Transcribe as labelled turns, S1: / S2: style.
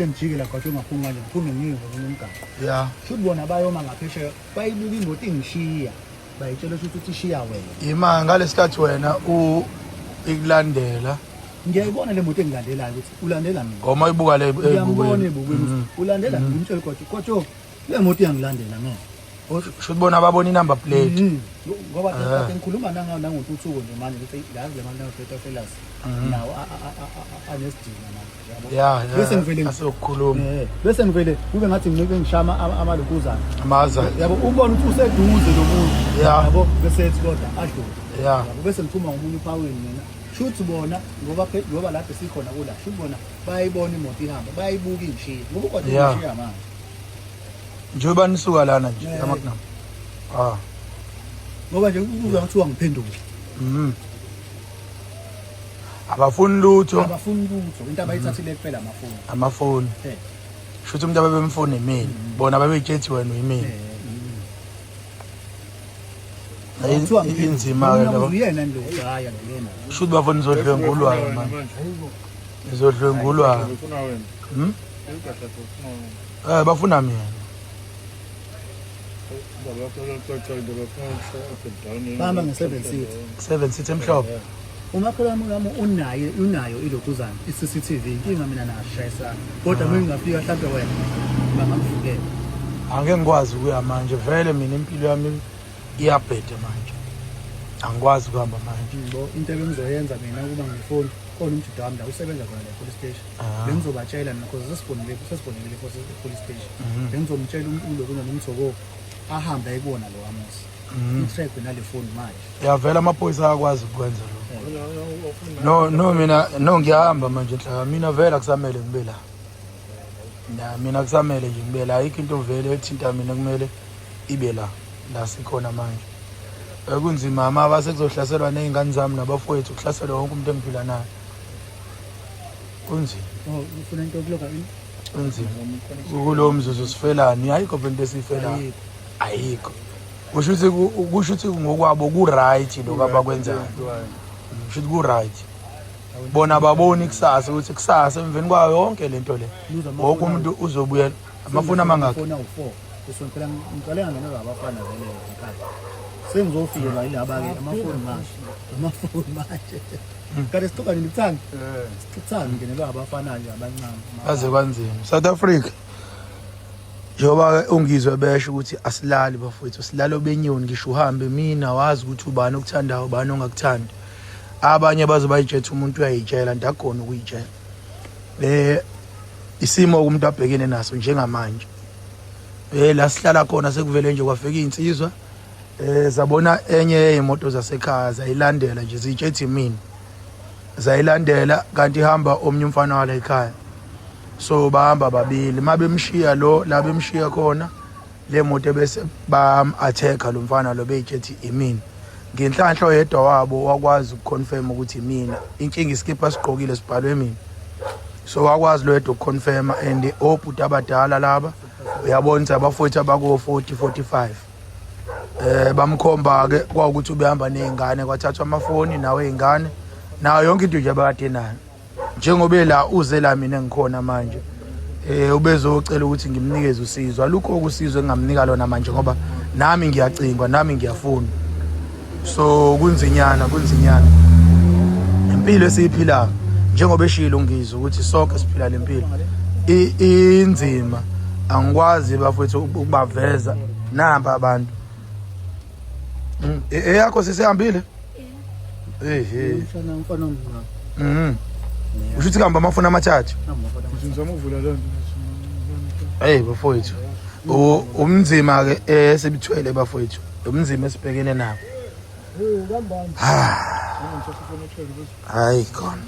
S1: Ngijikela kwathi ungaphunga nje ngiphume ngiyiwe ngomgama.
S2: Yeah.
S1: Should bona bayoma ngaphesheya bayibuka imoto ingishiya. Bayitshela ukuthi ishiya wena.
S2: Ima ngalesikhathi wena ikulandela.
S1: Ngiyayibona le moto engilandelayo ukuthi ulandela mina.
S2: Ngoma ibuka le
S1: ebukweni. Ngiyambona ulandela mina ngimtshela kwathi le moto iyangilandela ngeke.
S2: Should bona babona number plate.
S1: Ngoba kade ngikhuluma nangontuthuko nje manje ukuthi yazi le mali nayo felas. Nawo anesidingo manje yabo. Bese ngivele
S2: asiyokukhuluma.
S1: Bese ngivele kube ngathi ngike ngishama amalukuzana.
S2: Amaza.
S1: Yabo ubona ukuthi useduze lo muntu. Yabo bese ethi kodwa adlule. Yabo bese ngiphuma ngomunye uphaweni mina. Shuthi bona ngoba lapho sikhona kula. Shuthi bona bayibona imoto ihamba bayibuka ingishiya. Ngoba kodwa ingishiya manje.
S2: Njoba nisuka lana nje amakunama.
S1: Ngoba nje ukuza ngithi wangiphendula.
S2: Abafuni lutho.
S1: Into abayithathile kuphela
S2: amafoni. Shuthi umuntu ababemfoni email. Bona babeyitshethi wena uyemail. Inzima ke labo.
S1: Uyena ndo haya lena.
S2: Shuthi bafuna izodlwengulwa manje. Izodlwengulwa. Bafuna mina.
S1: Bamba nge7 seat.
S2: 7 seat emhlophe.
S1: Umakhola wami unayo ilokuzana iCCTV inkinga mina nashayisa. Kodwa mina ngingafika mhlambe wena bangamvukela.
S2: Angeke ngikwazi ukuya manje vele mina impilo yami iyabhede manje. Angikwazi ukuhamba manje.
S1: Into engizoyenza mina kuba ngifoni khona umjida wami la usebenza khona la police station. Bengizobatshela because sesibonile police station. Bengizomtshela umuntu kunomthoko ahambe ayibona lo Amos. I-track nale phone manje.
S2: Yavela amaphoyisa ayakwazi ukwenza lokho. No mina ngiyahamba manje enhlaka mina vele akusamele ngibe la. Mina kusamele nje ngibe la ayikho into vele ethinta mina kumele ibe la sikhona manje. Kunzima ama base kuzohlaselwa nezingane zami nabafowethu kuhlaselwa wonke umuntu engiphila naye. Kunzima.
S1: Ufuna into kuloka ini?
S2: Kunzima. Kulo mzuzu sifelani ayikho into esifela. Ayikho. Kusho ukuthi ngokwabo ku right lokho abakwenzayo. Kusho ku right. Bona baboni kusasa ukuthi kusasa emveni kwayo yonke lento le. Wonke umuntu uzobuyela amafoni amangaka.
S1: Ufona u4. Kusonto ngicela ngene abafana vele ekhaya. Sengizofika yilaba ke amafoni manje. Kade sitoka nilithanga. Sithanga ngenelwa abafana nje abancane.
S2: Aze kwanzima. South Africa. Njoba ungizwe besho ukuthi asilali bafowethu silalo benyoni ngisho uhambe mina wazi ukuthi ubani okuthandayo ubani ongakuthandi. Abanye bazobayitshela umuntu uyayitshela ndakhona ukuyitshela. Isimo umuntu abhekene naso njengamanje. La sihlala khona sekuvele nje kwafika insizwa. Zabona enye yeimoto zasekhaya zayilandela nje zitshethi mina. Zayilandela kanti ihamba omnye umfana wala ekhaya. So bahamba babili mabemshiya la bemshiya khona le moto bese bam-attack lo mfana lo beyitshethi imini. Ngenhlanhla oyedwa wabo wakwazi ukuconfirm ukuthi imina. Inkinga iskipha sigqokile sibhalwe mina. So wakwazi lo yedwa ukuconfirm and obhuti abadala laba uyabona abafowethu abako 40-45. Bamkhomba ke kwaukuthi ubehamba nezingane kwathathwa amafoni nawe izingane nayo yonke into nje abakade nayo. Njengoba la uze la mina ngikhona manje ubezocela ukuthi ngimnikeze usizo alukho ukusizwe engamnika lona manje ngoba nami ngiyacingwa nami ngiyafuna. So kunzinyana impilo esiyiphila njengoba eshilo ungizwe ukuthi sonke siphila lempilo inzima angikwazi bafethu ukubaveza namba abantu. Eyakho sisihambile
S1: Mfana mngaka.
S2: Ushuthi kuhamba amafoni amathathu.
S1: Ngizama ukuvula lento.
S2: Bafowethu. Umnzima ke esibithwele bafowethu. Umnzima esibhekene nawo. Hayi khona.